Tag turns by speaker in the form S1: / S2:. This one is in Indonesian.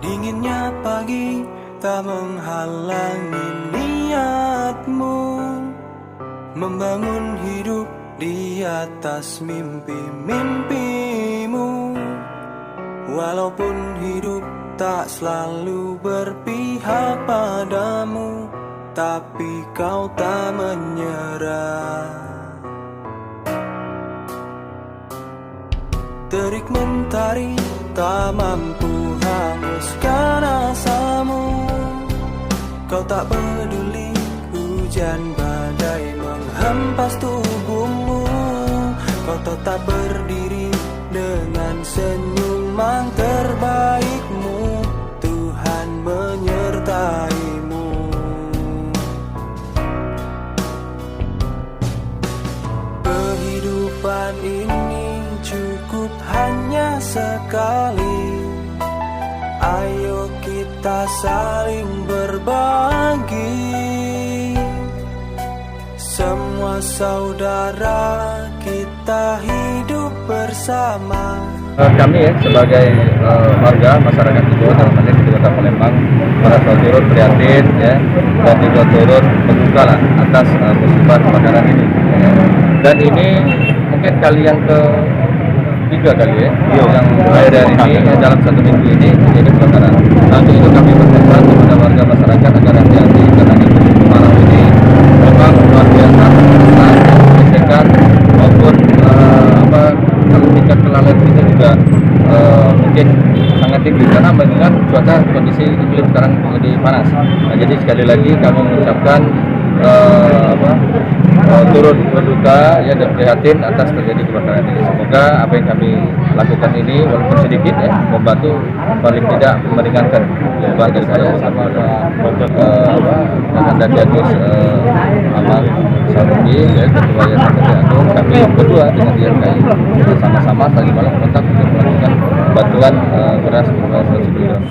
S1: Dinginnya pagi tak menghalangi niatmu membangun hidup di atas mimpi-mimpimu. Walaupun hidup tak selalu berpihak padamu, tapi kau tak menyerah. Terik mentari tak mampu hanguskan asamu. Kau tak peduli hujan badai menghempas tubuhmu. Kau tetap berdiri dengan senyuman terbaikmu. Tuhan menyertaimu. Kehidupan ini cukup hanya sekali. Ayo kita saling berbagi. Semua saudara kita hidup bersama.
S2: Kami sebagai warga masyarakat Ibo dalam hal ini di Kota Palembang merasa turut prihatin dan juga turut berduka atas musibah kebakaran ini. Dan ini mungkin kali yang ketiga kali yang akhir hari ini dalam satu minggu ini terjadi kebakaran. Nah, untuk itu kami berpesan kepada warga masyarakat agar hati-hati karena di musim kemarau ini memang luar biasa gesekan maupun kalau tingkat kelalaian kita juga mungkin sangat tinggi karena mengingat cuaca kondisi iklim sekarang lebih panas. Nah, jadi sekali lagi kami mengucapkan turut berduka dan prihatin atas terjadi kebakaran ini. Semoga apa yang kami lakukan ini walaupun sedikit membantu paling tidak meringankan beban dari saya sama Anda Diagus Amal Sarugi Ketua Yayasan Kaki Agung. Kami berdua dengan YLKI sama-sama saling kontak untuk melakukan bantuan beras berupa 100 kg.